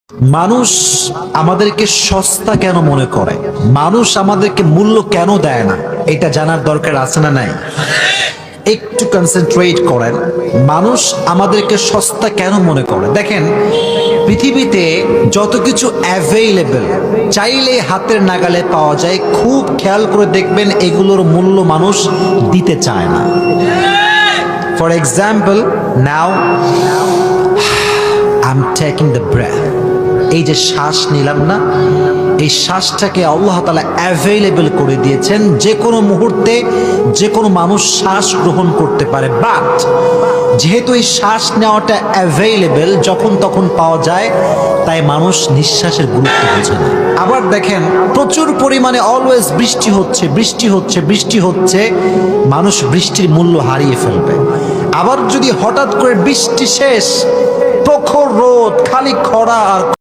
মানুষ আমাদেরকে সস্তা কেন মনে করে, মানুষ আমাদেরকে মূল্য কেন দেয় না, এটা জানার দরকার আছে না নাই? একটু কনসেন্ট্রেট করেন। মানুষ আমাদেরকে সস্তা কেন মনে করে? দেখেন, পৃথিবীতে যত কিছু অ্যাভেইলেবল, চাইলে হাতের নাগালে পাওয়া যায়, খুব খেয়াল করে দেখবেন এগুলোর মূল্য মানুষ দিতে চায় না। For example, now I'm taking the breath. এই যে শ্বাস নিলাম না, এই শ্বাসটাকে আল্লাহ তাআলা অ্যাভেলেবল করে দিয়েছেন। যে কোনো মুহূর্তে যে কোনো মানুষ শ্বাস গ্রহণ করতে পারে, বাট যেহেতু এই শ্বাস নেওয়াটা অ্যাভেলেবল, যখন তখন পাওয়া যায়, তাই মানুষ নিঃশ্বাসের গুরুত্ব বোঝে না। আবার দেখেন, প্রচুর পরিমাণে অলওয়েজ বৃষ্টি হচ্ছে বৃষ্টি হচ্ছে বৃষ্টি হচ্ছে, মানুষ বৃষ্টির মূল্য হারিয়ে ফেলবে। আবার যদি হঠাৎ করে বৃষ্টি শেষ, প্রখর রোদ, খালি খরা আর